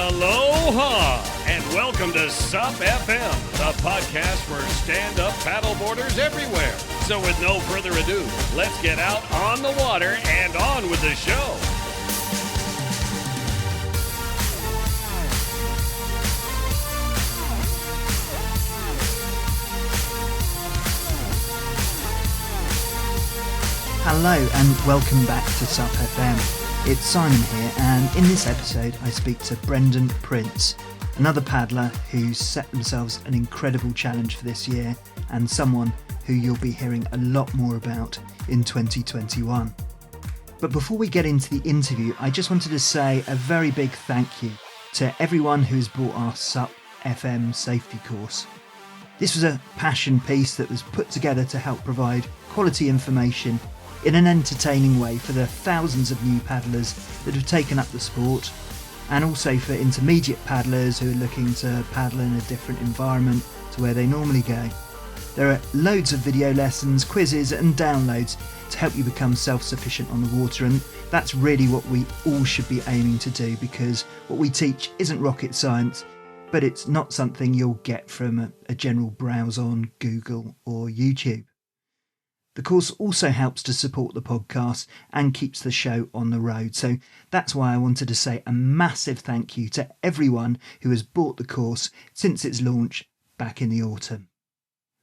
Aloha, and welcome to SUP FM, the podcast for stand-up paddleboarders everywhere. So with no further ado, let's get out on the water and on with the show. Hello and welcome back to SUP FM. It's Simon here, and in this episode I speak to Brendon Prince, another paddler who's set themselves an incredible challenge for this year and someone who you'll be hearing a lot more about in 2021. But before we get into the interview, I just wanted to say a very big thank you to everyone who's bought our SUP FM safety course. This was a passion piece that was put together to help provide quality information in an entertaining way for the thousands of new paddlers that have taken up the sport, and also for intermediate paddlers who are looking to paddle in a different environment to where they normally go. There are loads of video lessons, quizzes and downloads to help you become self-sufficient on the water, and that's really what we all should be aiming to do, because what we teach isn't rocket science, but it's not something you'll get from a general browse on Google or YouTube. The course also helps to support the podcast and keeps the show on the road. So that's why I wanted to say a massive thank you to everyone who has bought the course since its launch back in the autumn.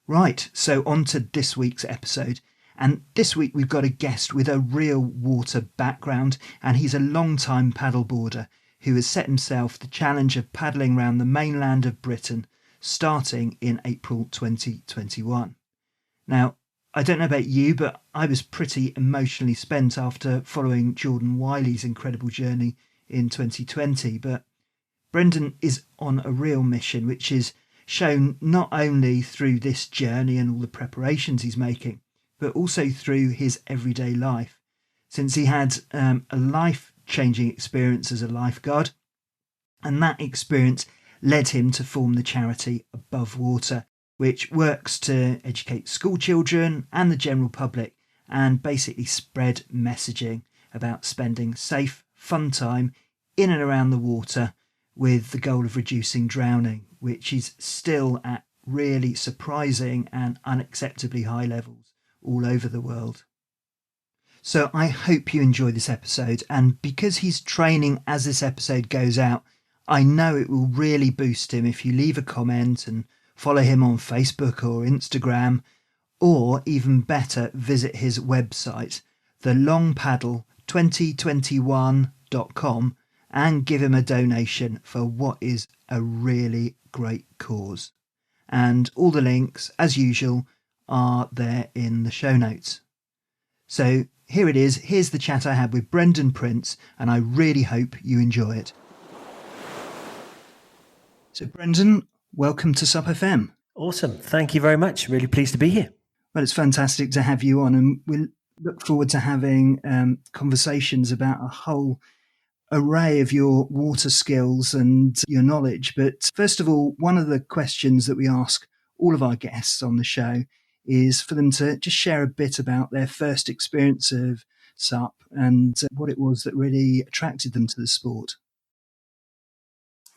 Right, so on to this week's episode. And this week we've got a guest with a real water background, and he's a long-time paddleboarder who has set himself the challenge of paddling around the mainland of Britain starting in April 2021. Now, I don't know about you, but I was pretty emotionally spent after following Jordan Wiley's incredible journey in 2020. But Brendon is on a real mission, which is shown not only through this journey and all the preparations he's making, but also through his everyday life, since he had a life-changing experience as a lifeguard. And that experience led him to form the charity Above Water, which works to educate school children and the general public and basically spread messaging about spending safe, fun time in and around the water with the goal of reducing drowning, which is still at really surprising and unacceptably high levels all over the world. So I hope you enjoy this episode, and because he's training as this episode goes out, I know it will really boost him if you leave a comment and follow him on Facebook or Instagram, or even better, visit his website, thelongpaddle2021.com, and give him a donation for what is a really great cause. And all the links, as usual, are there in the show notes. So here it is. Here's the chat I had with Brendon Prince, and I really hope you enjoy it. So Brendon, welcome to SUP FM. Awesome. Thank you very much. Really pleased to be here. Well, it's fantastic to have you on, and we look forward to having conversations about a whole array of your water skills and your knowledge. But first of all, one of the questions that we ask all of our guests on the show is for them to just share a bit about their first experience of SUP and what it was that really attracted them to the sport.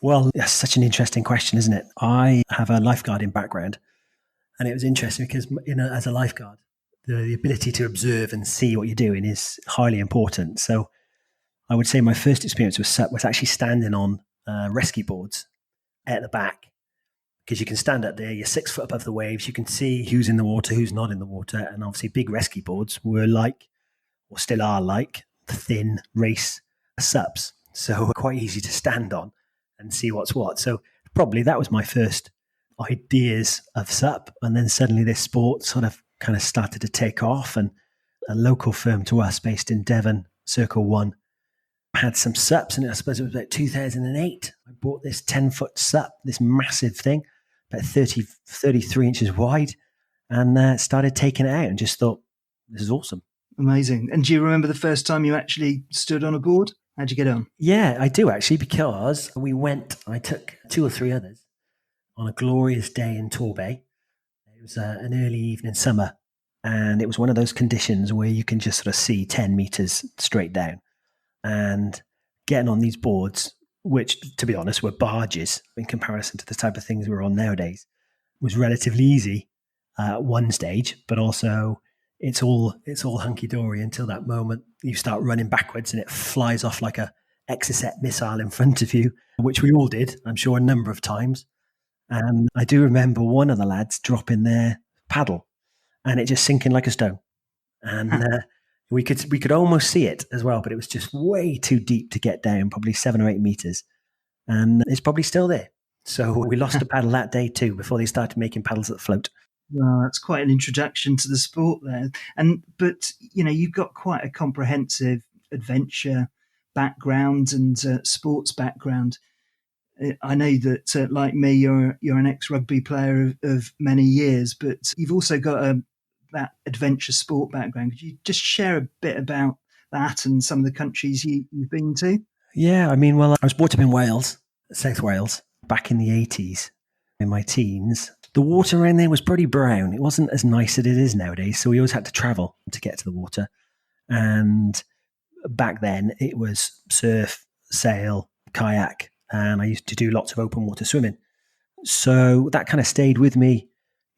Well, that's such an interesting question, isn't it? I have a lifeguarding background, and it was interesting because as a lifeguard, the ability to observe and see what you're doing is highly important. So I would say my first experience with SUP was actually standing on rescue boards at the back, because you can stand up there, you're 6 foot above the waves, you can see who's in the water, who's not in the water, and obviously big rescue boards were like, or still are like, the thin race SUPs. So quite easy to stand on and see what's what. So probably that was my first ideas of SUP. And then suddenly this sport sort of kind of started to take off, and a local firm to us based in Devon, Circle One, had some SUPs, and I suppose it was about 2008. I bought this 10-foot SUP, this massive thing, about 33 inches wide, and started taking it out and just thought, this is awesome. Amazing. And do you remember the first time you actually stood on a board? How'd you get on? Yeah, I do actually, because I took 2 or 3 others on a glorious day in Torbay. It was an early evening summer, and it was one of those conditions where you can just sort of see 10 meters straight down. And getting on these boards which, to be honest, were barges in comparison to the type of things we're on nowadays, was relatively easy at one stage, but also it's all hunky-dory until that moment you start running backwards and it flies off like a Exocet missile in front of you, which we all did, I'm sure, a number of times. And I do remember one of the lads dropping their paddle and it just sinking like a stone. And we could almost see it as well, but it was just way too deep to get down, probably 7 or 8 meters. And it's probably still there. So we lost a paddle that day too, before they started making paddles that float. Well, that's quite an introduction to the sport there. But you've got quite a comprehensive adventure background and sports background. I know that, like me, you're an ex-rugby player of many years, but you've also got that adventure sport background. Could you just share a bit about that and some of the countries you've been to? Yeah, I mean, well, I was brought up in Wales, South Wales, back in the 80s, in my teens. The water around there was pretty brown. It wasn't as nice as it is nowadays, so we always had to travel to get to the water. And back then, it was surf, sail, kayak, and I used to do lots of open water swimming. So that kind of stayed with me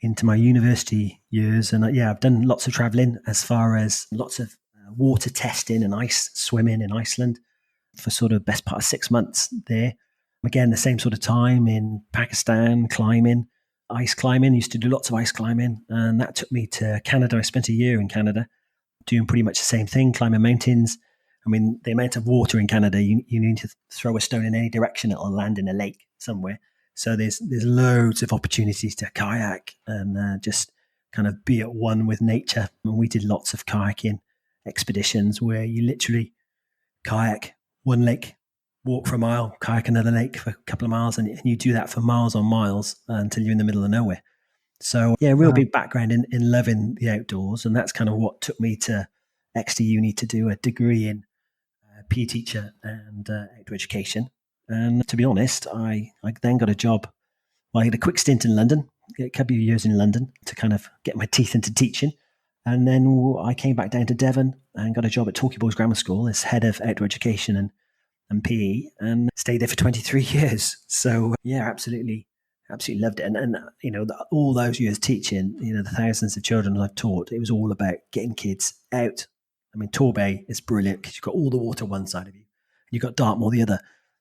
into my university years. And I've done lots of traveling, as far as lots of water testing and ice swimming in Iceland for sort of best part of 6 months there. Again, the same sort of time in Pakistan, climbing, ice climbing. Used to do lots of ice climbing. And that took me to Canada. I spent a year in Canada doing pretty much the same thing, climbing mountains. I mean, the amount of water in Canada, you need to throw a stone in any direction, it'll land in a lake somewhere. So there's loads of opportunities to kayak and just kind of be at one with nature. And we did lots of kayaking expeditions where you literally kayak one lake, walk for a mile, kayak another lake for a couple of miles, and you do that for miles on miles until you're in the middle of nowhere. So real big background in loving the outdoors. And that's kind of what took me to Exeter Uni to do a degree in PE teacher and outdoor education. And to be honest, I then got a job. Well, I had a quick stint in London, a couple of years in London to kind of get my teeth into teaching. And then I came back down to Devon and got a job at Torquay Boys Grammar School as head of outdoor education and PE, and stayed there for 23 years. So absolutely loved it. And all those years teaching, the thousands of children I've taught, it was all about getting kids out. I mean, Torbay is brilliant because you've got all the water one side of you, and you've got Dartmoor the other.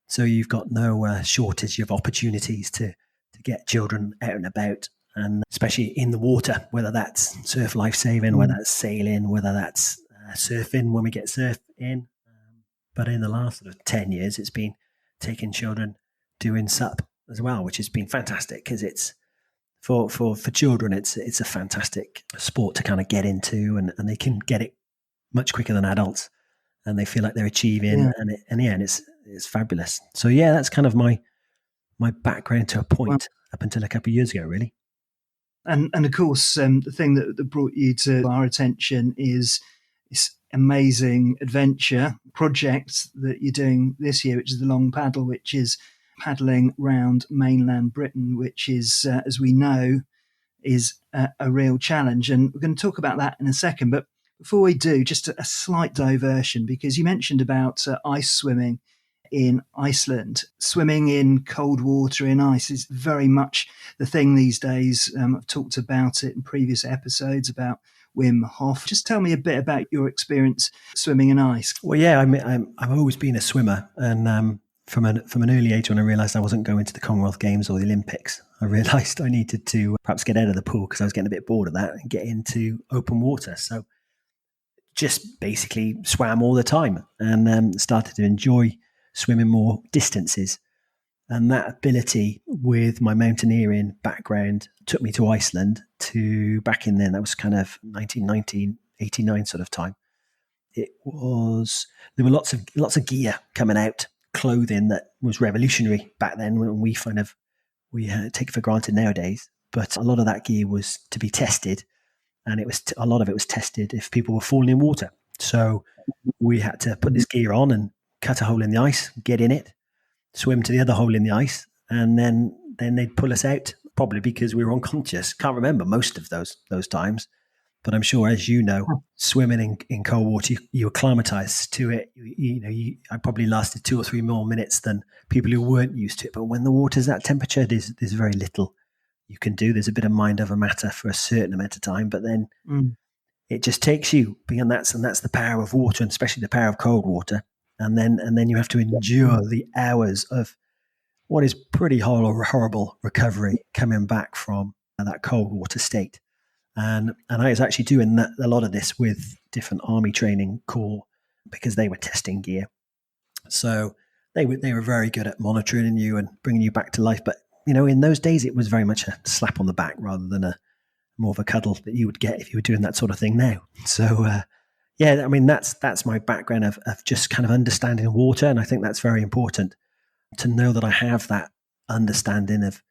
So you've got no shortage of opportunities to get children out and about, and especially in the water, whether that's surf lifesaving, whether that's sailing, whether that's surfing when we get surf in. But in the last sort of 10 years, it's been taking children doing SUP as well, which has been fantastic because it's for children, it's a fantastic sport to kind of get into, and they can get it much quicker than adults, and they feel like they're achieving, and it's fabulous. So that's kind of my background to a point up until a couple of years ago, really. And of course, the thing that brought you to our attention is this amazing adventure project that you're doing this year, which is the Long Paddle, which is paddling round mainland Britain, which is, as we know, is a real challenge. And we're going to talk about that in a second. But before we do, just a slight diversion, because you mentioned about ice swimming in Iceland. Swimming in cold water in ice is very much the thing these days. I've talked about it in previous episodes about Wim Hof. Just tell me a bit about your experience swimming in ice. Well, I've always been a swimmer, and from an early age, when I realised I wasn't going to the Commonwealth Games or the Olympics, I realised I needed to perhaps get out of the pool because I was getting a bit bored of that and get into open water. So just basically swam all the time and started to enjoy swimming more distances. And that ability with my mountaineering background took me to Iceland back in then. That was kind of 1990, 89 sort of time. There were lots of gear coming out, clothing that was revolutionary back then, when we take it for granted nowadays. But a lot of that gear was to be tested, and a lot of it was tested if people were falling in water. So we had to put this gear on and cut a hole in the ice, get in it, swim to the other hole in the ice, and then they'd pull us out, probably because we were unconscious. Can't remember most of those times, But I'm sure, as you know, swimming in cold water, you acclimatise to it. I probably lasted 2 or 3 more minutes than people who weren't used to it. But when the water's that temperature, there's very little you can do. There's a bit of mind over matter for a certain amount of time, but then it just takes you. And that's the power of water, and especially the power of cold water. And then you have to endure the hours of what is pretty horrible recovery coming back from that cold water state. And I was actually doing a lot of this with different army training corps because they were testing gear. So they were very good at monitoring you and bringing you back to life. But, in those days, it was very much a slap on the back rather than more of a cuddle that you would get if you were doing that sort of thing now. So, that's my background of just kind of understanding water. And I think that's very important to know that I have that understanding of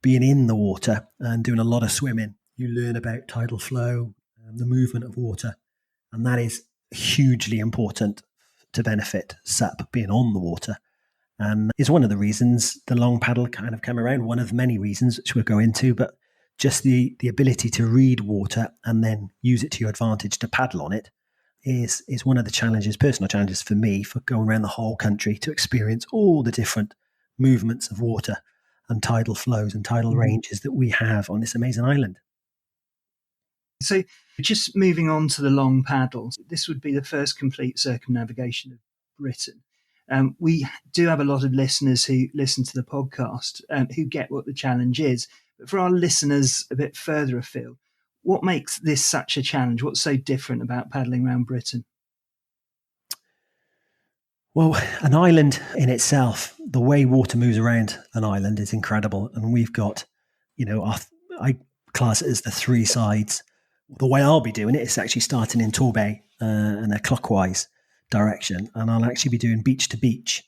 being in the water and doing a lot of swimming. You learn about tidal flow, the movement of water, and that is hugely important to benefit SUP, being on the water. And is one of the reasons the long paddle kind of came around, one of many reasons, which we'll go into, but just the ability to read water and then use it to your advantage to paddle on it is one of the personal challenges for me, for going around the whole country to experience all the different movements of water and tidal flows and tidal ranges that we have on this amazing island. So just moving on to the long paddles, this would be the first complete circumnavigation of Britain. We do have a lot of listeners who listen to the podcast who get what the challenge is. But for our listeners a bit further afield, what makes this such a challenge? What's so different about paddling around Britain? Well, an island in itself, the way water moves around an island is incredible. And we've got, I class it as the 3 sides. The way I'll be doing it is actually starting in Torbay in a clockwise direction, and I'll actually be doing beach to beach.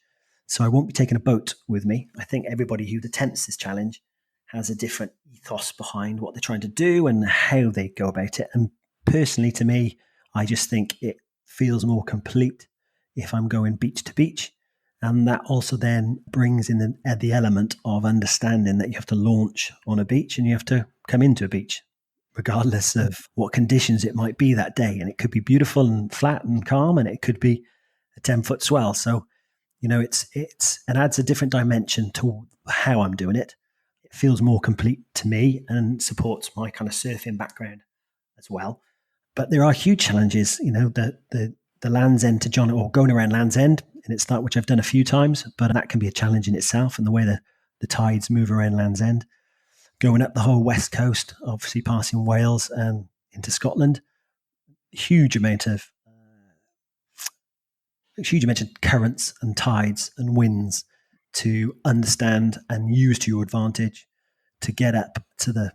So I won't be taking a boat with me. I think everybody who attempts this challenge has a different ethos behind what they're trying to do and how they go about it. And personally, to me, I just think it feels more complete if I'm going beach to beach. And that also then brings in the element of understanding that you have to launch on a beach and you have to come into a beach, regardless of what conditions it might be that day. And it could be beautiful and flat and calm, and it could be a 10-foot swell. So, it adds a different dimension to how I'm doing it. It feels more complete to me and supports my kind of surfing background as well. But there are huge challenges, the Land's End to John, or going around Land's End in its start, which I've done a few times, but that can be a challenge in itself, and the way the tides move around Land's End. Going up the whole west coast, obviously passing Wales and into Scotland, huge amount of currents and tides and winds to understand and use to your advantage to get up to the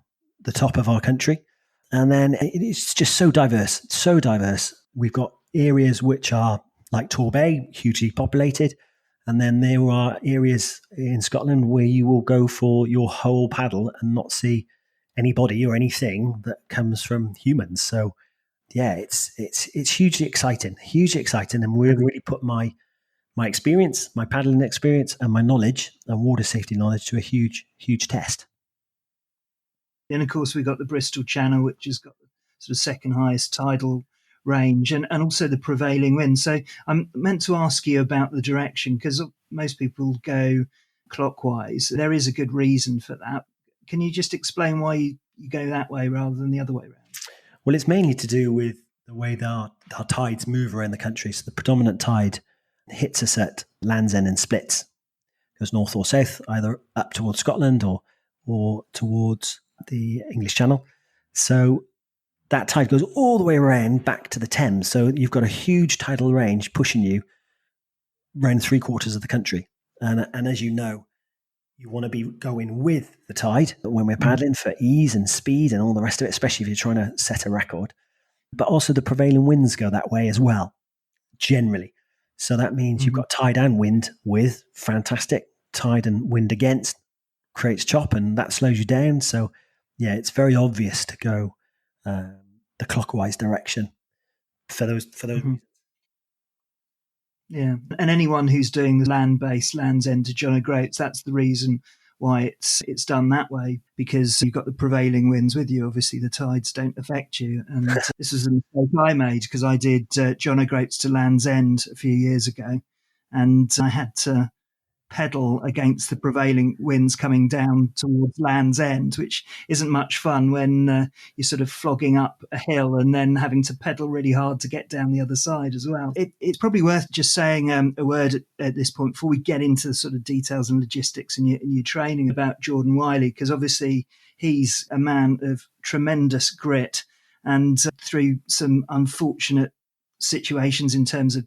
top of our country. And then it's just so diverse, so diverse. We've got areas which are like Torbay, hugely populated. And then there are areas in Scotland where you will go for your whole paddle and not see anybody or anything that comes from humans. So, yeah, it's hugely exciting, and we've really put my experience, my paddling experience, and my knowledge and water safety knowledge to a huge test. Then, of course, we've got the Bristol Channel, which has got the sort of second highest tidal range and also the prevailing wind. So I'm meant to ask you about the direction, because most people go clockwise. There is a good reason for that. Can you just explain why you go that way rather than the other way around? Well, it's mainly to do with the way our tides move around the country. So the predominant tide hits us at Land's End and splits. Goes north or south, either up towards Scotland or towards the English Channel. So that tide goes all the way around back to the Thames. So you've got a huge tidal range pushing you around 3/4 of the country. And as you know, you want to be going with the tide when we're paddling for ease and speed and all the rest of it, especially if you're trying to set a record. But also the prevailing winds go that way as well, generally. So that means you've got tide and wind with, fantastic. Tide and wind against creates chop, and that slows you down. So yeah, it's very obvious to go the clockwise direction for those reasons. Yeah, and anyone who's doing the land-based Land's End to John O'Groats, that's the reason why it's done that way, because you've got the prevailing winds with you. Obviously, the tides don't affect you. And this was a mistake I made, because I did John O'Groats to Land's End a few years ago, and I had to pedal against the prevailing winds coming down towards Land's End, which isn't much fun when you're sort of flogging up a hill and then having to pedal really hard to get down the other side as well. It's probably worth just saying a word at this point before we get into the sort of details and logistics in your training about Jordan Wiley, because obviously he's a man of tremendous grit, and through some unfortunate situations in terms of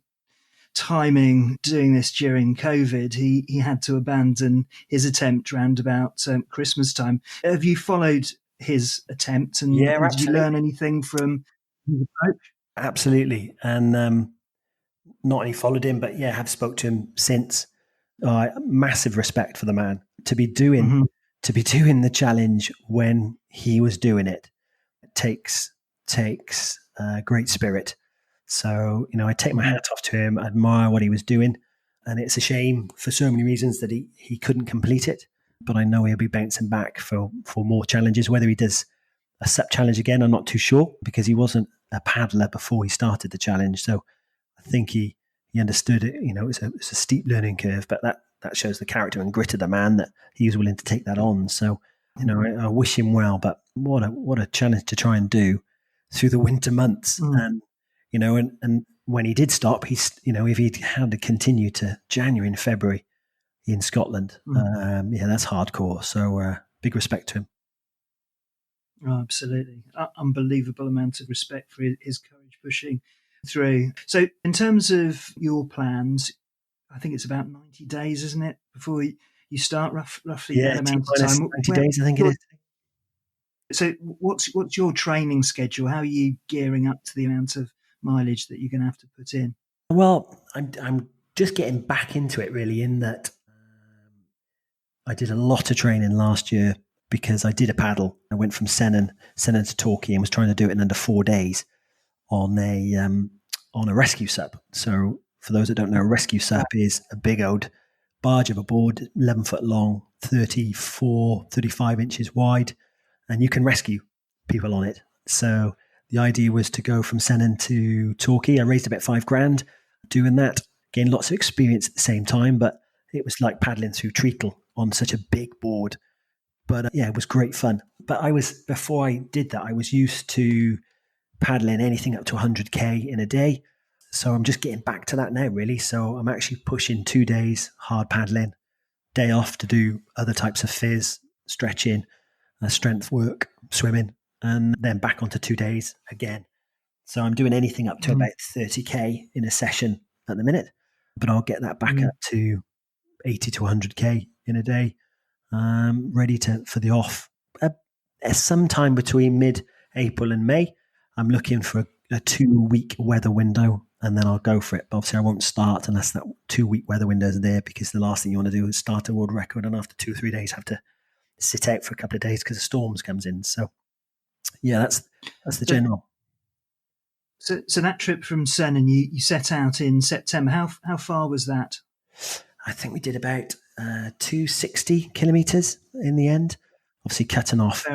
timing, doing this during COVID, he had to abandon his attempt round about Christmas time. Have you followed his attempt, and did you learn anything from his approach? Absolutely. And not only followed him, but have spoke to him since. Massive respect for the man to be doing the challenge when he was doing it. It takes great spirit. So, I take my hat off to him, admire what he was doing. And it's a shame for so many reasons that he couldn't complete it. But I know he'll be bouncing back for more challenges. Whether he does a SUP challenge again, I'm not too sure, because he wasn't a paddler before he started the challenge. So I think he understood it. It's a steep learning curve, but that shows the character and grit of the man, that he was willing to take that on. So, I wish him well, but what a challenge to try and do through the winter months. And when he did stop, if he had to continue to January and February in Scotland, that's hardcore. So big respect to him. Oh, absolutely. Unbelievable amount of respect for his courage pushing through. So in terms of your plans, I think it's about 90 days, isn't it, before you start roughly that amount of time? 90 days, I think it is. So what's your training schedule? How are you gearing up to the amount of mileage that you're going to have to put in? Well, I'm just getting back into it, really, in that I did a lot of training last year, because I did a paddle. I went from Sennen to Torquay, and was trying to do it in under 4 days on a rescue SUP. So for those that don't know, a rescue SUP is a big old barge of a board, 11 foot long, 35 inches wide, and you can rescue people on it. So the idea was to go from Sennen to Torquay. I raised about $5,000 doing that, gained lots of experience at the same time, but it was like paddling through treacle on such a big board. But it was great fun. But before I did that, I was used to paddling anything up to 100K in a day. So I'm just getting back to that now, really. So I'm actually pushing 2 days hard paddling, day off to do other types of phys, stretching, strength work, swimming, and then back onto 2 days again. So I'm doing anything up to about 30K in a session at the minute, but I'll get that back up to 80 to 100K in a day, ready for the off. Sometime between mid-April and May, I'm looking for a 2-week weather window, and then I'll go for it. But obviously I won't start unless that 2-week weather window is there, because the last thing you want to do is start a world record and after 2 or 3 days have to sit out for a couple of days because the storms comes in. So that's the general. So that trip from Sennen, you set out in September. How far was that? I think we did about 260 kilometres in the end. Obviously cutting off.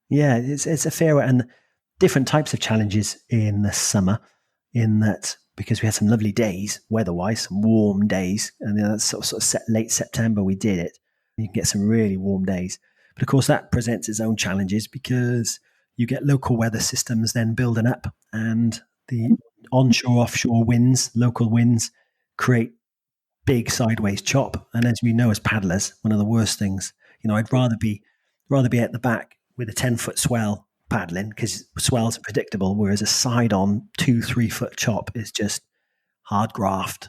Yeah, it's a fair, and different types of challenges in the summer, in that, because we had some lovely days weather-wise, some warm days, and that's sort of late September we did it. You can get some really warm days. But of course that presents its own challenges, because you get local weather systems then building up, and the onshore, offshore winds, local winds, create big sideways chop. And as we know as paddlers, one of the worst things, I'd rather be at the back with a 10-foot swell paddling, because swells are predictable, whereas a side-on 2-3 foot chop is just hard graft.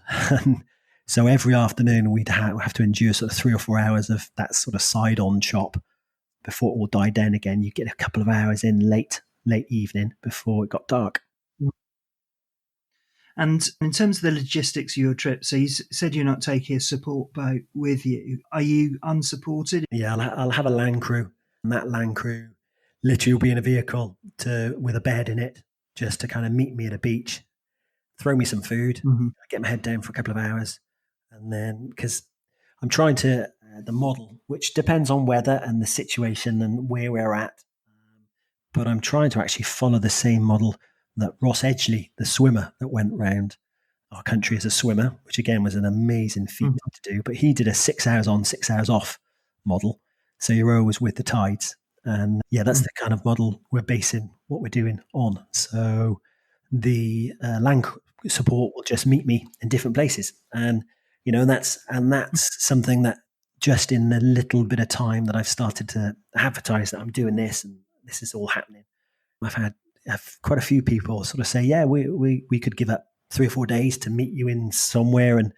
So every afternoon we'd have to endure sort of 3 or 4 hours of that sort of side-on chop before it all died down again. You get a couple of hours in late evening before it got dark. And in terms of the logistics of your trip, so you said you're not taking a support boat with you. Are you unsupported? Yeah, I'll have a land crew, and that land crew literally will be in a vehicle with a bed in it, just to kind of meet me at a beach, throw me some food, get my head down for a couple of hours, and then, because I'm trying to the model, which depends on weather and the situation and where we're at. But I'm trying to actually follow the same model that Ross Edgley, the swimmer that went round our country as a swimmer, which again was an amazing feat to do. But he did a 6 hours on, 6 hours off model. So you're always with the tides. And yeah, that's the kind of model we're basing what we're doing on. So the land support will just meet me in different places. And, you know, that's something that just in the little bit of time that I've started to advertise that I'm doing this and this is all happening, I've had quite a few people sort of say, yeah, we could give up 3 or 4 days to meet you in somewhere and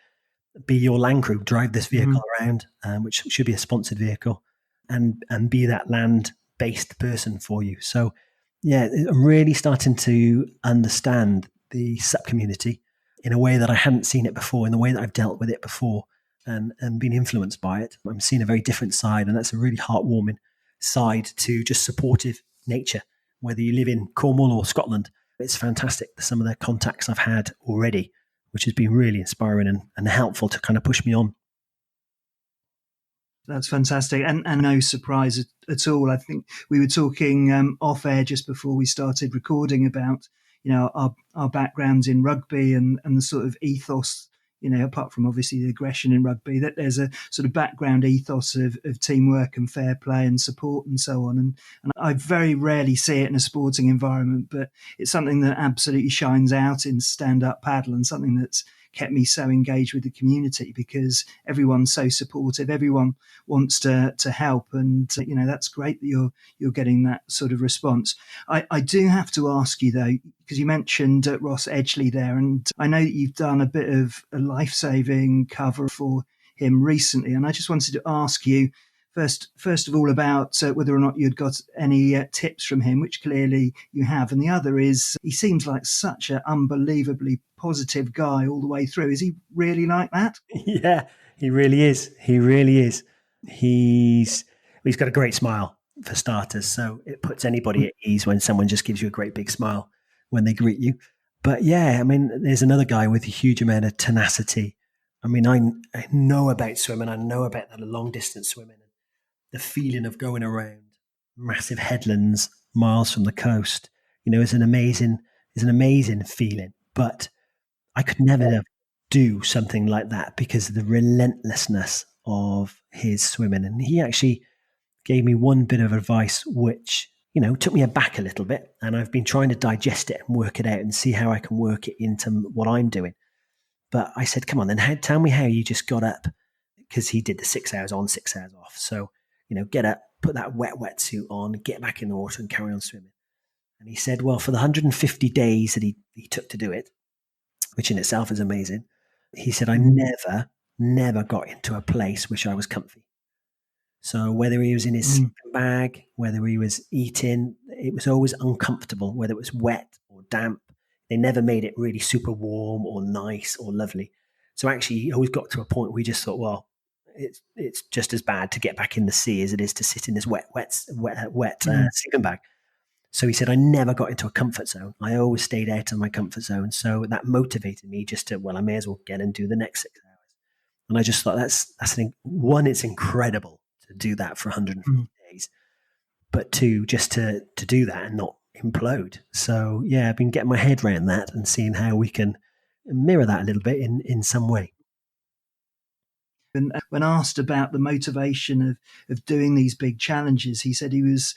be your land crew, drive this vehicle around, which should be a sponsored vehicle, and be that land-based person for you. So, yeah, I'm really starting to understand the SUP community in a way that I hadn't seen it before, in the way that I've dealt with it before and been influenced by it. I'm seeing a very different side, and that's a really heartwarming side to just supportive nature. Whether you live in Cornwall or Scotland, it's fantastic. Some of the contacts I've had already, which has been really inspiring and helpful to kind of push me on. That's fantastic. And no surprise at all. I think we were talking off air just before we started recording about, you know, our backgrounds in rugby and the sort of ethos, you know, apart from obviously the aggression in rugby, that there's a sort of background ethos of teamwork and fair play and support and so on. And I very rarely see it in a sporting environment, but it's something that absolutely shines out in stand-up paddle and something that's kept me so engaged with the community because everyone's so supportive. Everyone wants to help. And, you know, that's great that you're getting that sort of response. I do have to ask you, though, because you mentioned Ross Edgley there, and I know that you've done a bit of a life-saving cover for him recently. And I just wanted to ask you, first of all, about whether or not you'd got any tips from him, which clearly you have. And the other is, he seems like such an unbelievably positive guy all the way through. Is he really like that? Yeah, he really is. He really is. He's got a great smile for starters. So it puts anybody at ease when someone just gives you a great big smile when they greet you. But yeah, I mean, there's another guy with a huge amount of tenacity. I mean, I know about swimming. I know about the long distance swimming. The feeling of going around massive headlands miles from the coast, you know, is an amazing feeling. But I could never do something like that because of the relentlessness of his swimming. And he actually gave me one bit of advice, which, you know, took me aback a little bit. And I've been trying to digest it and work it out and see how I can work it into what I'm doing. But I said, come on, then tell me how you just got up, because he did the 6 hours on, 6 hours off. So, you know, get up, put that wetsuit on, get back in the water and carry on swimming. And he said, well, for the 150 days that he took to do it, which in itself is amazing, he said, I never got into a place which I was comfy. So whether he was in his sleeping bag, whether he was eating, it was always uncomfortable, whether it was wet or damp. They never made it really super warm or nice or lovely. So actually, he always got to a point where he just thought, well, it's just as bad to get back in the sea as it is to sit in this wet sleeping bag. So he said, I never got into a comfort zone. I always stayed out of my comfort zone. So that motivated me just to, well, I may as well get and do the next 6 hours. And I just thought it's incredible to do that for 150 days, but two, just to do that and not implode. So yeah, I've been getting my head around that and seeing how we can mirror that a little bit in some way. And when asked about the motivation of doing these big challenges, he said he was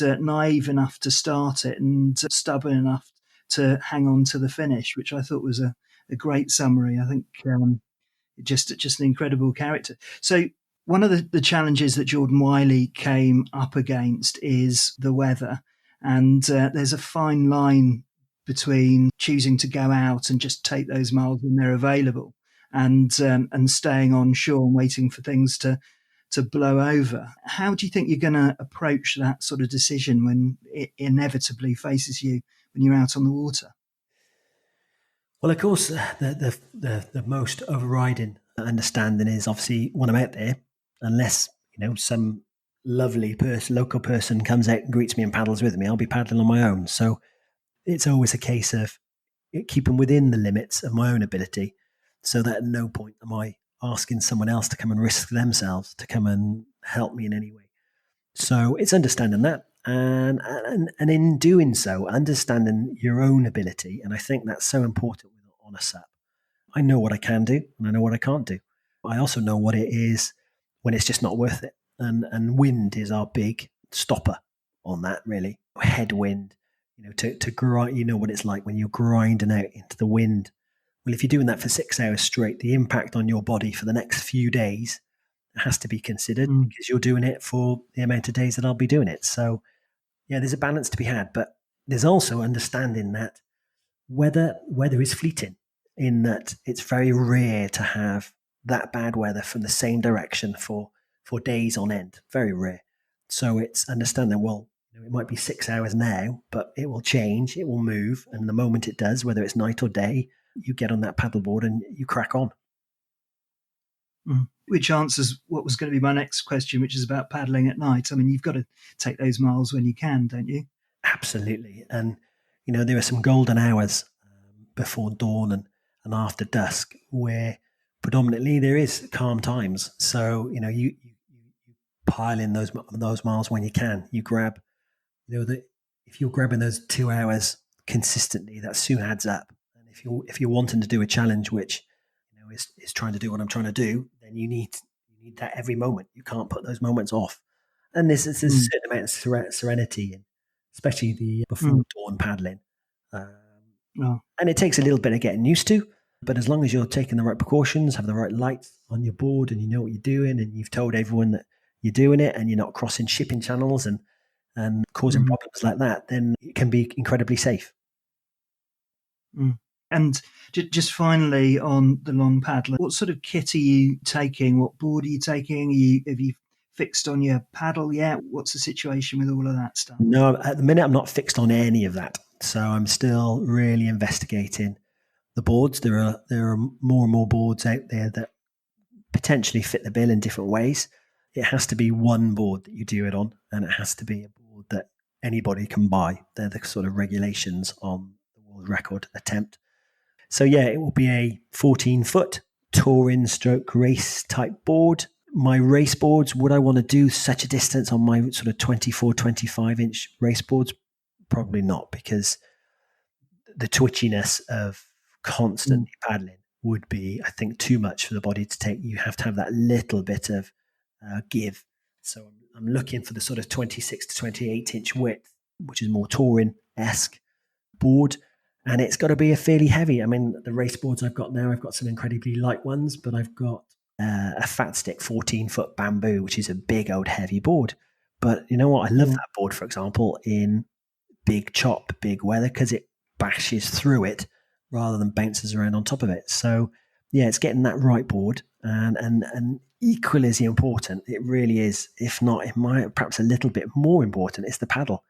naive enough to start it and stubborn enough to hang on to the finish, which I thought was a great summary. I think just an incredible character. So one of the challenges that Jordan Wiley came up against is the weather, and there's a fine line between choosing to go out and just take those miles when they're available, and staying on shore and waiting for things to blow over. How do you think you're going to approach that sort of decision when it inevitably faces you when you're out on the water? Well, of course, the most overriding understanding is obviously when I'm out there, unless, you know, some lovely local person comes out and greets me and paddles with me, I'll be paddling on my own. So it's always a case of keeping within the limits of my own ability, so that at no point am I asking someone else to come and risk themselves to come and help me in any way. So it's understanding that, and in doing so, understanding your own ability. And I think that's so important on a SUP. I know what I can do and I know what I can't do. I also know what it is when it's just not worth it. And wind is our big stopper on that, really. Headwind, to grind, what it's like when you're grinding out into the wind. Well, if you're doing that for 6 hours straight, the impact on your body for the next few days has to be considered because you're doing it for the amount of days that I'll be doing it. So, yeah, there's a balance to be had, but there's also understanding that weather is fleeting, in that it's very rare to have that bad weather from the same direction for days on end. Very rare. So it's understanding, well, it might be 6 hours now, but it will change, it will move. And the moment it does, whether it's night or day, you get on that paddleboard and you crack on. Which answers what was going to be my next question, which is about paddling at night. I mean, you've got to take those miles when you can, don't you? Absolutely. And, there are some golden hours before dawn and after dusk where predominantly there is calm times. So, you pile in those miles when you can. You grab, if you're grabbing those 2 hours consistently, that soon adds up. And if you're wanting to do a challenge, which is trying to do what I'm trying to do, then you need that every moment. You can't put those moments off. And there's a certain amount of serenity, and especially the before dawn paddling. And it takes a little bit of getting used to, but as long as you're taking the right precautions, have the right lights on your board, and you know what you're doing, and you've told everyone that you're doing it, and you're not crossing shipping channels and causing problems like that, then it can be incredibly safe. And just finally on the long paddler, what sort of kit are you taking? What board are you taking? Have you fixed on your paddle yet? What's the situation with all of that stuff? No, at the minute I'm not fixed on any of that. So I'm still really investigating the boards. There are more and more boards out there that potentially fit the bill in different ways. It has to be one board that you do it on, and it has to be a board that anybody can buy. They're the sort of regulations on the world record attempt. So yeah, it will be a 14-foot touring stroke race type board. My race boards, would I want to do such a distance on my sort of 24, 25-inch race boards? Probably not, because the twitchiness of constantly paddling would be, I think, too much for the body to take. You have to have that little bit of give. So I'm looking for the sort of 26 to 28-inch width, which is more touring-esque board. And it's got to be a fairly heavy. I mean, the race boards I've got now, I've got some incredibly light ones, but I've got a fat stick 14-foot bamboo, which is a big old heavy board. But you know what? I love that board, for example, in big chop, big weather, because it bashes through it rather than bounces around on top of it. So yeah, it's getting that right board, and equally as important, it really is, if not, it might perhaps a little bit more important, it's the paddle.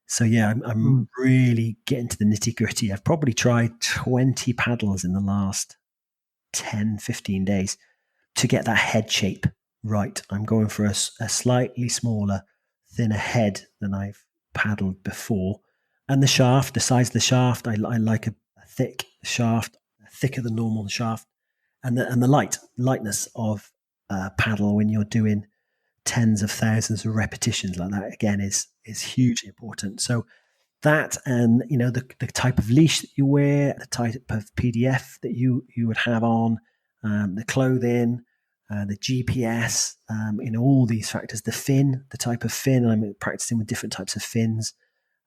So yeah, I'm really getting to the nitty gritty. I've probably tried 20 paddles in the last 10, 15 days to get that head shape right. I'm going for a slightly smaller, thinner head than I've paddled before. And the shaft, the size of the shaft, I like a thick shaft, thicker than normal shaft. And the lightness of paddle when you're doing tens of thousands of repetitions like that, again, is hugely important. So that, and the type of leash that you wear, the type of PDF that you would have on, the clothing, the GPS, all these factors, the fin, the type of fin. I'm practicing with different types of fins,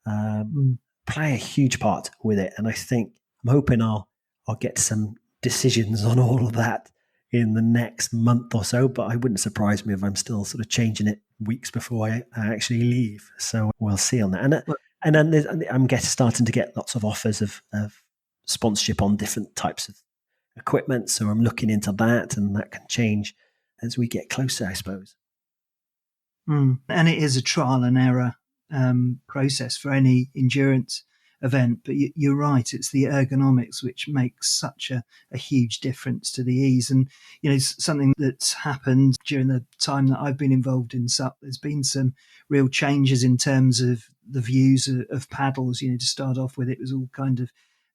play a huge part with it. And I'm hoping I'll get some decisions on all of that in the next month or so, but it wouldn't surprise me if I'm still sort of changing it weeks before I actually leave. So we'll see on that. And then I'm starting to get lots of offers of sponsorship on different types of equipment. So I'm looking into that, and that can change as we get closer, I suppose. And it is a trial and error process for any endurance event, but you're right, it's the ergonomics which makes such a huge difference to the ease. And something that's happened during the time that I've been involved in SUP, there's been some real changes in terms of the views of paddles. To start off with, it was all kind of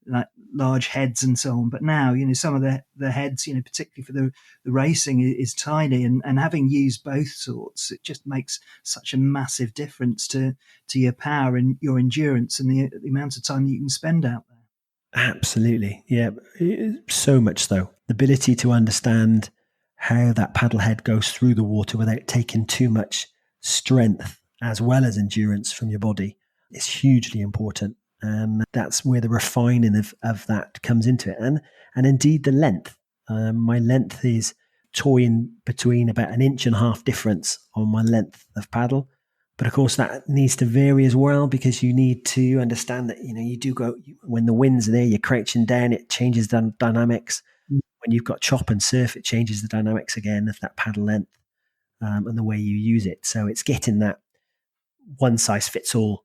like large heads and so on. But now, some of the heads, particularly for the racing, is tiny. And having used both sorts, it just makes such a massive difference to your power and your endurance and the amount of time that you can spend out there. Absolutely. Yeah. So much so. The ability to understand how that paddle head goes through the water without taking too much strength as well as endurance from your body is hugely important. And that's where the refining of that comes into it. And indeed the length. My length is toying between about 1.5 inches difference on my length of paddle. But of course that needs to vary as well, because you need to understand that, you do go, when the wind's there, you're crouching down, it changes the dynamics. When you've got chop and surf, it changes the dynamics again of that paddle length and the way you use it. So it's getting that one size fits all,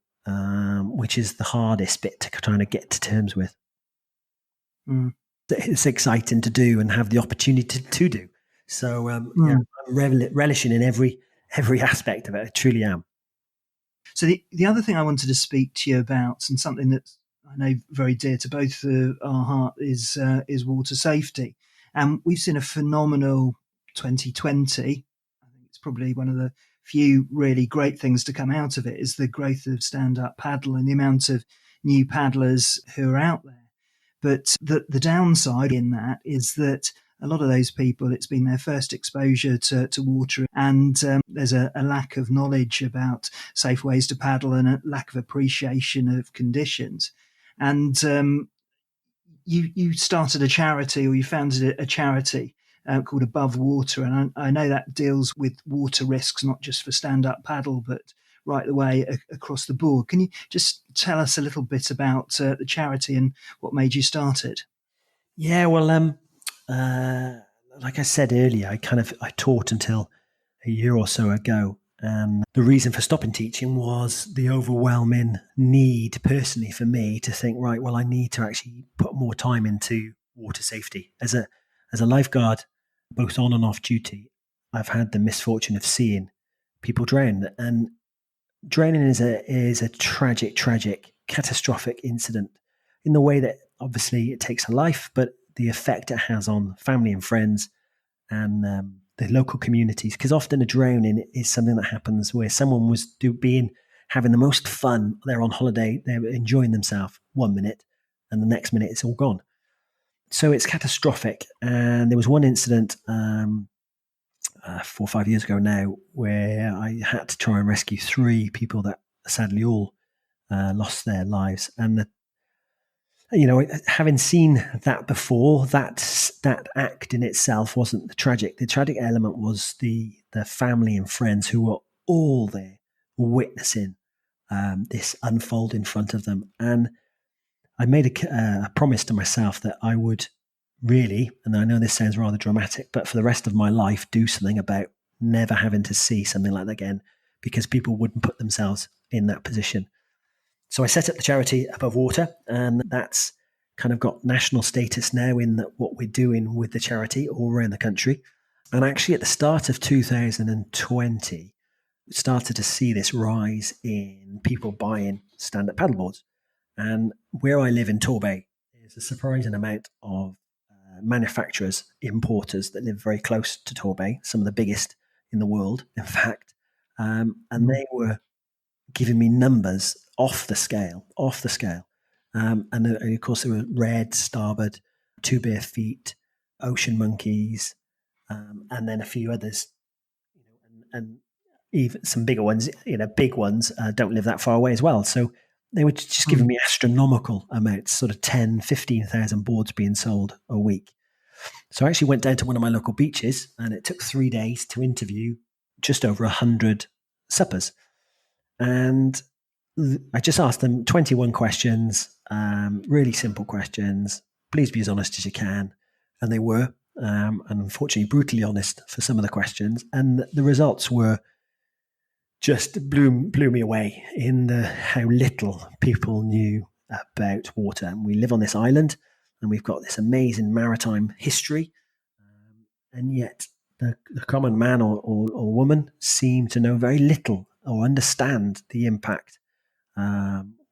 which is the hardest bit to trying to get to terms with. It's exciting to do and have the opportunity to do. So I'm relishing in every aspect of it. I truly am. So the other thing I wanted to speak to you about, and something that I know very dear to both our heart, is water safety. And we've seen a phenomenal 2020. I think it's probably one of the few really great things to come out of it is the growth of stand-up paddle and the amount of new paddlers who are out there. But the downside in that is that a lot of those people, it's been their first exposure to water, and there's a lack of knowledge about safe ways to paddle and a lack of appreciation of conditions. And you started a charity, or you founded a charity called Above Water, and I know that deals with water risks, not just for stand-up paddle, but right the way across the board. Can you just tell us a little bit about the charity and what made you start it? Yeah, well, like I said earlier, I taught until a year or so ago. And the reason for stopping teaching was the overwhelming need personally for me to think, right, well, I need to actually put more time into water safety. As a lifeguard, both on and off duty, I've had the misfortune of seeing people drown. And drowning is a tragic, catastrophic incident in the way that obviously it takes a life, but the effect it has on family and friends and the local communities. Because often a drowning is something that happens where someone was having the most fun. They're on holiday, they're enjoying themselves 1 minute, and the next minute it's all gone. So it's catastrophic. And there was one incident 4 or 5 years ago now where I had to try and rescue 3 people that sadly all lost their lives. And having seen that before, that act in itself wasn't the tragic. The tragic element was the family and friends who were all there witnessing this unfold in front of them. And I made a promise to myself that I would really, and I know this sounds rather dramatic, but for the rest of my life, do something about never having to see something like that again, because people wouldn't put themselves in that position. So I set up the charity Above Water, and that's kind of got national status now in what we're doing with the charity all around the country. And actually at the start of 2020, we started to see this rise in people buying stand-up paddleboards. And where I live in Torbay, there's a surprising amount of manufacturers, importers that live very close to Torbay, some of the biggest in the world, in fact. And they were giving me numbers off the scale. And of course there were Red, Starboard, Two Bare Feet, Ocean Monkeys, and then a few others, and even some bigger ones, big ones don't live that far away as well. So they were just giving me astronomical amounts, sort of 10, 15,000 boards being sold a week. So I actually went down to one of my local beaches, and it took 3 days to interview just over 100 suppers. And I just asked them 21 questions, really simple questions. Please be as honest as you can. And they were, and unfortunately, brutally honest for some of the questions. And the results were just blew me away in how little people knew about water. And we live on this island, and we've got this amazing maritime history. And yet the common man or woman seem to know very little or understand the impact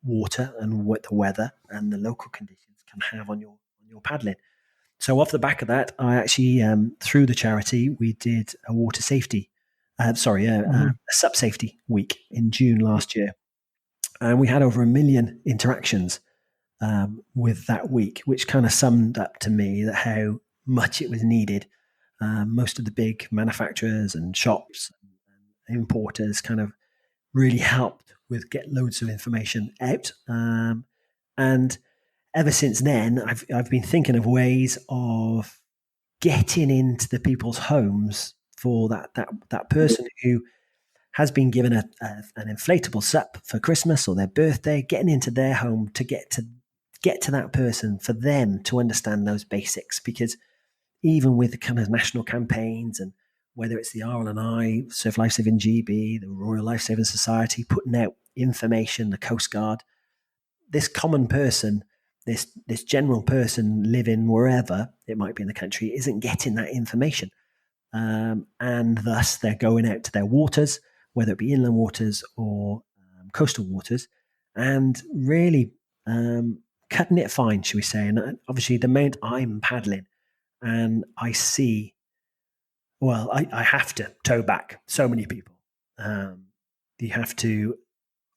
water and what the weather and the local conditions can have on your paddling. So off the back of that, I actually, through the charity, we did a water safety, a SUP safety week in June last year. And we had over 1 million interactions with that week, which kind of summed up to me that how much it was needed. Most of the big manufacturers and shops and importers kind of really helped with get loads of information out. And ever since then, I've been thinking of ways of getting into the people's homes for that person who has been given an inflatable SUP for Christmas or their birthday, getting into their home to get to that person, for them to understand those basics. Because even with the kind of national campaigns, and whether it's the RLNI, Surf Lifesaving GB, the Royal Lifesaving Society, putting out information, the Coast Guard, this common person, this general person living wherever it might be in the country, isn't getting that information. And thus they're going out to their waters, whether it be inland waters or coastal waters, and really cutting it fine, should we say. And obviously the moment I'm paddling and I see, well, I have to tow back so many people. You have to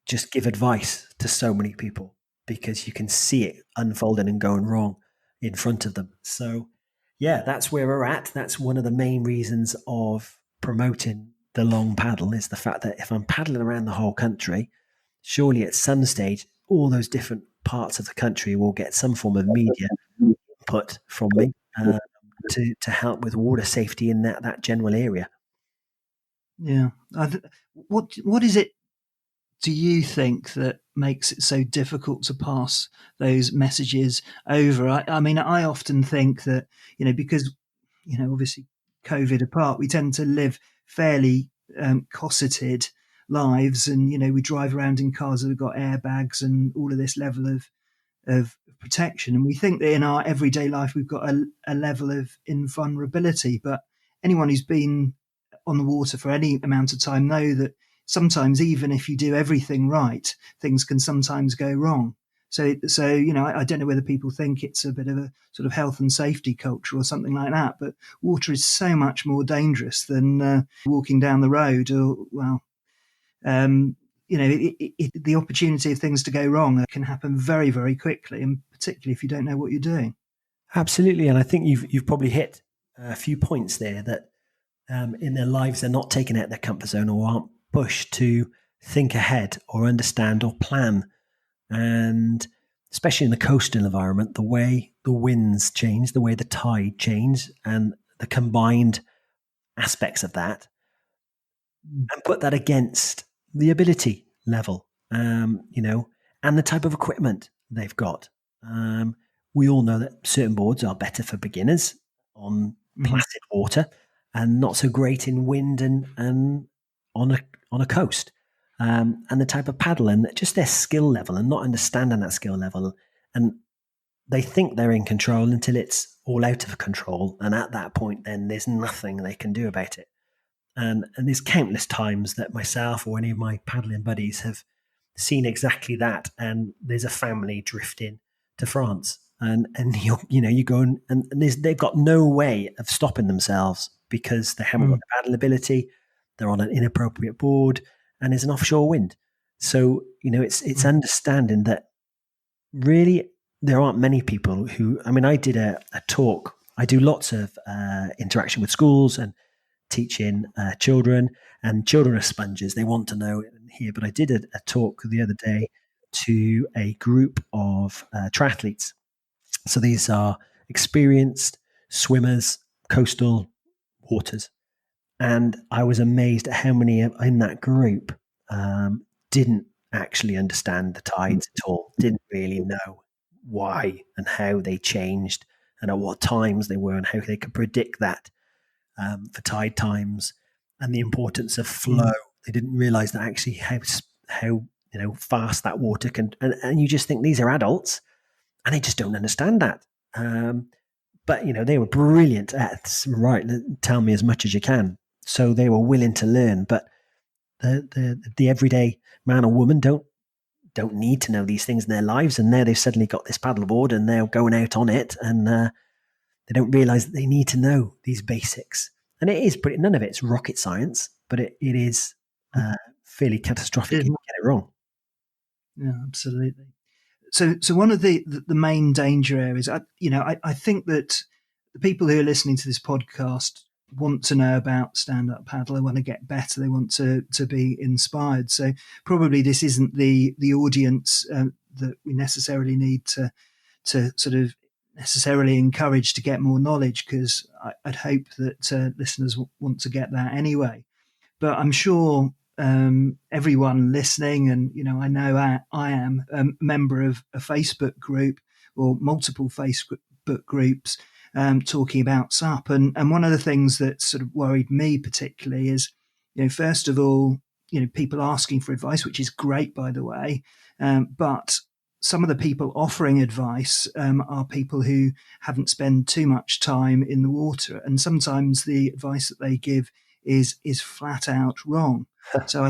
just give advice to so many people because you can see it unfolding and going wrong in front of them. So yeah, that's where we're at. That's one of the main reasons of promoting the long paddle, is the fact that if I'm paddling around the whole country, surely at some stage, all those different parts of the country will get some form of media input from me to help with water safety in that general area. Yeah. What is it, do you think, that makes it so difficult to pass those messages over? I mean, I often think that, because, obviously COVID apart, we tend to live fairly cosseted lives, and, we drive around in cars that have got airbags and all of this level of protection. And we think that in our everyday life, we've got a level of invulnerability. But anyone who's been on the water for any amount of time know that sometimes, even if you do everything right, things can sometimes go wrong. So I don't know whether people think it's a bit of a sort of health and safety culture or something like that, but water is so much more dangerous than walking down the road, or, the opportunity of things to go wrong can happen very, very quickly, and particularly if you don't know what you're doing. Absolutely. And I think you've probably hit a few points there that in their lives, they're not taken out of their comfort zone or aren't pushed to think ahead or understand or plan. And especially in the coastal environment, the way the winds change, the way the tide change, and the combined aspects of that, and put that against the ability level, and the type of equipment they've got. We all know that certain boards are better for beginners on placid water and not so great in wind and on a coast. And the type of paddle and just their skill level, and not understanding that skill level. And they think they're in control until it's all out of control. And at that point, then there's nothing they can do about it. And there's countless times that myself or any of my paddling buddies have seen exactly that. And there's a family drifting to France, and you go and they've got no way of stopping themselves because they haven't got the paddle ability. They're on an inappropriate board, and there's an offshore wind. So, it's understanding that really there aren't many people who, I did a talk. I do lots of interaction with schools and teaching children, and children are sponges. They want to know it and hear. But I did a talk the other day to a group of triathletes. So these are experienced swimmers, coastal waters. And I was amazed at how many in that group didn't actually understand the tides at all, didn't really know why and how they changed and at what times they were and how they could predict that for tide times and the importance of flow. They didn't realize that actually how fast that water can, and you just think these are adults and they just don't understand that. But they were brilliant at, right, tell me as much as you can. So they were willing to learn, but the everyday man or woman don't don't need to know these things in their lives, and now they've suddenly got this paddleboard and they're going out on it, and they don't realize that they need to know these basics. And it is none of it's rocket science, but it is fairly catastrophic if you get it wrong. Yeah, absolutely. So one of the main danger areas, I think that the people who are listening to this podcast want to know about stand-up paddle. They want to get better. They want to be inspired. So probably this isn't the audience that we necessarily need to sort of necessarily encourage to get more knowledge, because I'd hope that listeners want to get that anyway. But I'm sure everyone listening, and I know I am a member of a Facebook group or multiple Facebook groups talking about SUP, and one of the things that sort of worried me particularly is, first of all, people asking for advice, which is great, by the way, but some of the people offering advice are people who haven't spent too much time in the water, and sometimes the advice that they give is flat out wrong. So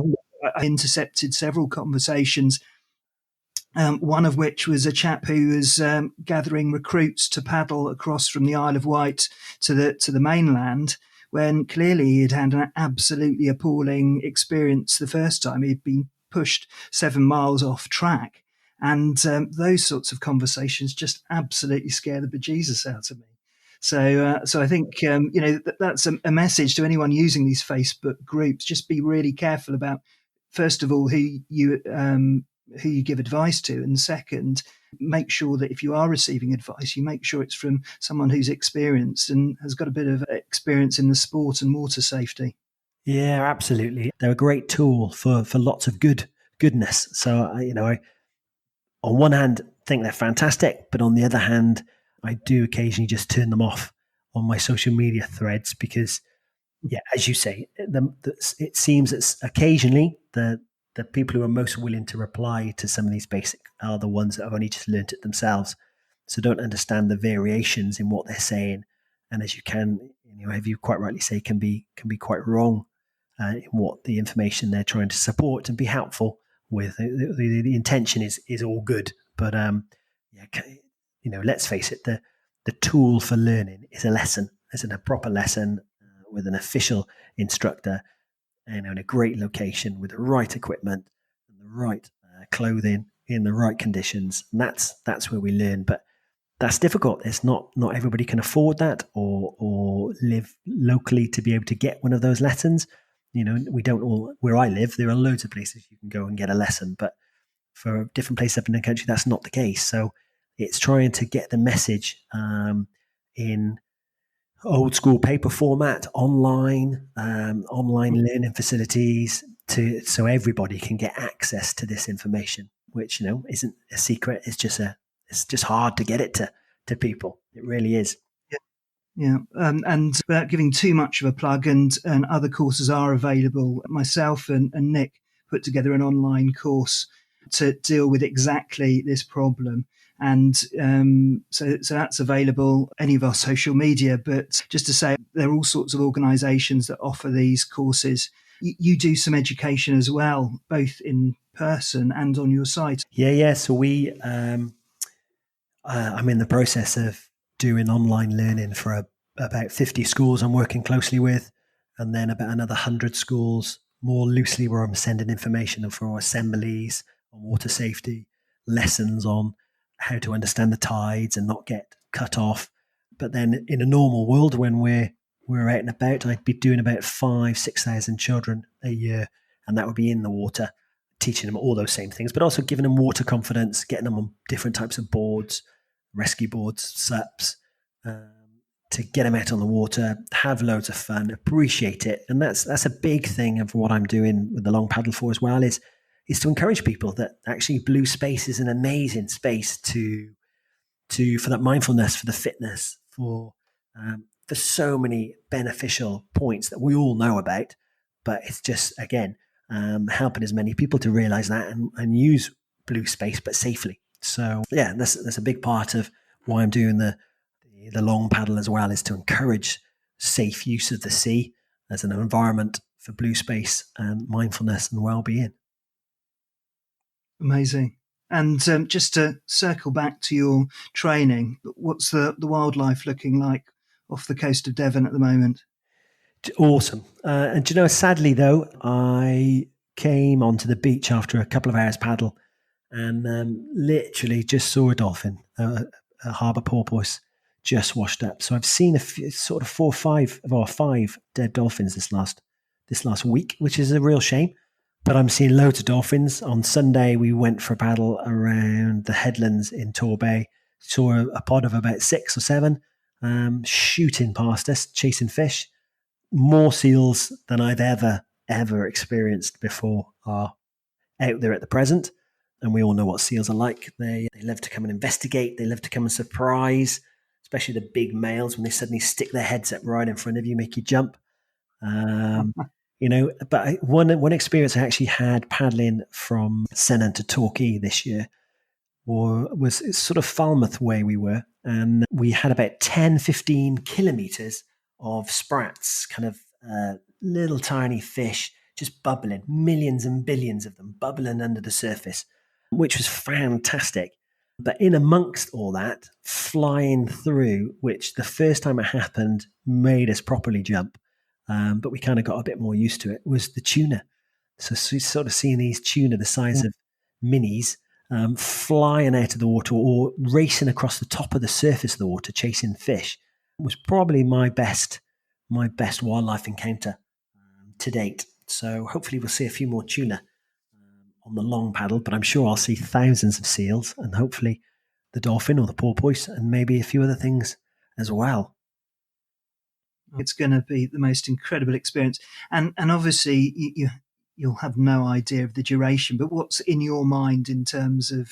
I intercepted several conversations, one of which was a chap who was gathering recruits to paddle across from the Isle of Wight to the mainland, when clearly he'd had an absolutely appalling experience the first time. He'd been pushed 7 miles off track. And those sorts of conversations just absolutely scare the bejesus out of me. So I think, that's a message to anyone using these Facebook groups. Just be really careful about, first of all, who you give advice to. And second, make sure that if you are receiving advice, you make sure it's from someone who's experienced and has got a bit of experience in the sport and water safety. Yeah, absolutely. They're a great tool for lots of goodness. So, I on one hand think they're fantastic, but on the other hand, I do occasionally just turn them off on my social media threads because, yeah, as you say, it seems that occasionally the people who are most willing to reply to some of these basic are the ones that have only just learnt it themselves, so don't understand the variations in what they're saying, and as you quite rightly say, can be quite wrong in what the information they're trying to support and be helpful with. The intention is all good, but let's face it, the tool for learning is a lesson, isn't a proper lesson with an official instructor and in a great location with the right equipment and the right clothing in the right conditions. And that's where we learn. But that's difficult. It's not everybody can afford that or live locally to be able to get one of those lessons. We don't all, where I live, there are loads of places you can go and get a lesson, but for different places up in the country, that's not the case. So it's trying to get the message in old school paper format, online learning facilities, so everybody can get access to this information, which isn't a secret. It's just hard to get it to people. It really is. Yeah, and without giving too much of a plug, and other courses are available. Myself and Nick put together an online course to deal with exactly this problem. And so that's available any of our social media. But just to say, there are all sorts of organisations that offer these courses. You do some education as well, both in person and on your site. Yeah. So we, I'm in the process of doing online learning for about 50 schools I'm working closely with, and then about another 100 schools more loosely where I'm sending information for assemblies on water safety, lessons on how to understand the tides and not get cut off. But then in a normal world, when we're out and about, I'd be doing about 5,000-6,000 children a year, and that would be in the water, teaching them all those same things, but also giving them water confidence, getting them on different types of boards, rescue boards, SUPs, to get them out on the water, have loads of fun, appreciate it. And that's a big thing of what I'm doing with the Long Paddle for as well, is to encourage people that actually blue space is an amazing space for that mindfulness, for the fitness, for so many beneficial points that we all know about. But it's just, again, helping as many people to realize that and use blue space, but safely. So yeah, that's a big part of why I'm doing the long paddle as well, is to encourage safe use of the sea as an environment for blue space and mindfulness and well-being. Amazing. And just to circle back to your training, what's the wildlife looking like off the coast of Devon at the moment? Awesome. And do you know, sadly though, I came onto the beach after a couple of hours paddle and literally just saw a dolphin, a harbour porpoise, just washed up. So I've seen a few, sort of 5 dead dolphins this last week, which is a real shame. But I'm seeing loads of dolphins. On Sunday, we went for a paddle around the headlands in Torbay. Saw a pod of about 6 or 7 shooting past us, chasing fish. More seals than I've ever experienced before are out there at the present. And we all know what seals are like. They love to come and investigate. They love to come and surprise, especially the big males when they suddenly stick their heads up right in front of you, make you jump. But one experience I actually had paddling from Sennan to Torquay this year was sort of Falmouth way we were. And we had about 10, 15 kilometres of sprats, kind of little tiny fish, just bubbling, millions and billions of them bubbling under the surface, which was fantastic. But in amongst all that, flying through, which the first time it happened made us properly jump, but we kind of got a bit more used to it, was the tuna. So sort of seeing these tuna the size of minis flying out of the water or racing across the top of the surface of the water, chasing fish, was probably my best wildlife encounter to date. So hopefully we'll see a few more tuna on the long paddle, but I'm sure I'll see thousands of seals and hopefully the dolphin or the porpoise and maybe a few other things as well. It's going to be the most incredible experience. And obviously you'll have no idea of the duration, but what's in your mind in terms of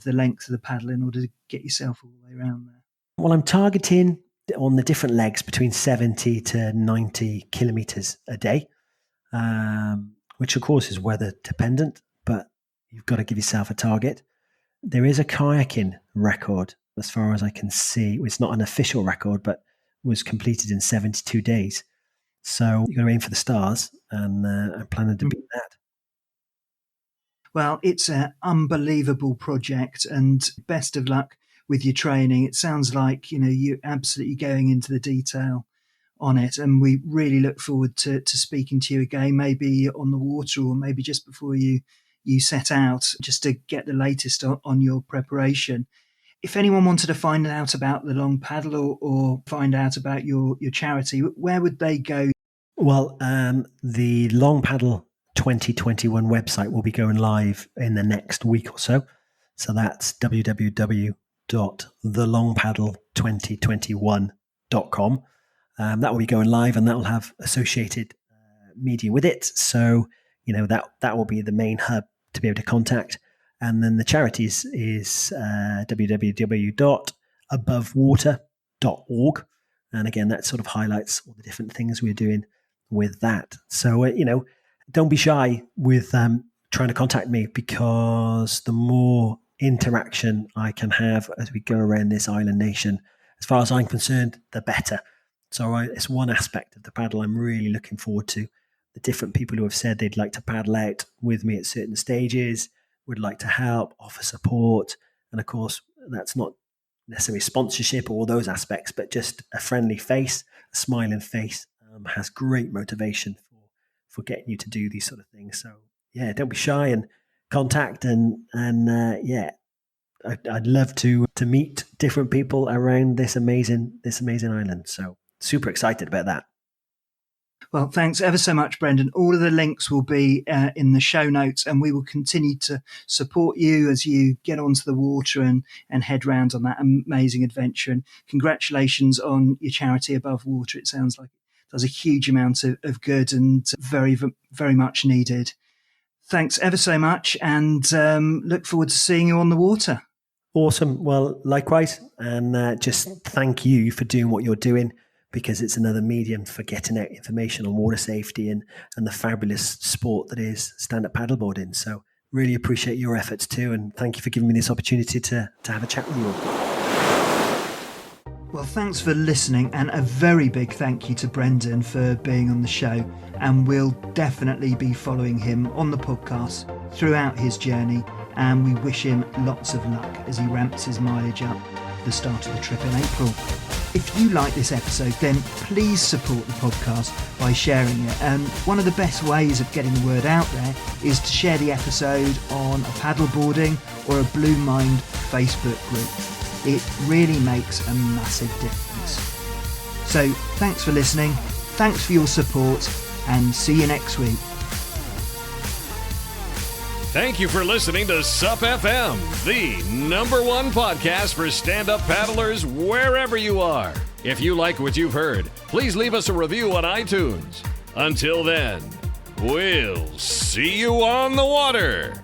the length of the paddle in order to get yourself all the way around there? Well, I'm targeting on the different legs between 70 to 90 kilometres a day, which of course is weather dependent, but you've got to give yourself a target. There is a kayaking record as far as I can see. It's not an official record, but was completed in 72 days. So you've got to aim for the stars, and I'm planning to beat that. Well, it's an unbelievable project, and best of luck with your training. It sounds like, you're absolutely going into the detail on it, and we really look forward to speaking to you again, maybe on the water or maybe just before you set out, just to get the latest on your preparation. If anyone wanted to find out about the long paddle or find out about your charity, where would they go? Well, the Long Paddle 2021 website will be going live in the next week or so. So that's www.thelongpaddle2021.com. That will be going live, and that will have associated media with it. So, that will be the main hub to be able to contact. And then the charity is www.abovewater.org. And again, that sort of highlights all the different things we're doing with that. So, don't be shy with trying to contact me, because the more interaction I can have as we go around this island nation, as far as I'm concerned, the better. So it's one aspect of the paddle I'm really looking forward to. The different people who have said they'd like to paddle out with me at certain stages, would like to help, offer support. And of course, that's not necessarily sponsorship or all those aspects, but just a friendly face, a smiling face has great motivation for getting you to do these sort of things. So yeah, don't be shy and contact and I'd love to meet different people around this amazing island. So super excited about that. Well, thanks ever so much, Brendon. All of the links will be in the show notes, and we will continue to support you as you get onto the water and head round on that amazing adventure. And congratulations on your charity Above Water. It sounds like it does a huge amount of good and very, very much needed. Thanks ever so much, and look forward to seeing you on the water. Awesome. Well, likewise. And just thank you for doing what you're doing, because it's another medium for getting out information on water safety and the fabulous sport that is stand-up paddleboarding. So really appreciate your efforts too. And thank you for giving me this opportunity to have a chat with you all. Well, thanks for listening, and a very big thank you to Brendon for being on the show. And we'll definitely be following him on the podcast throughout his journey, and we wish him lots of luck as he ramps his mileage up the start of the trip in April. If you like this episode, then please support the podcast by sharing it. And one of the best ways of getting the word out there is to share the episode on a paddleboarding or a Blue Mind Facebook group. It really makes a massive difference. So thanks for listening, thanks for your support, and see you next week. Thank you for listening to SUP FM, the #1 podcast for stand-up paddlers wherever you are. If you like what you've heard, please leave us a review on iTunes. Until then, we'll see you on the water.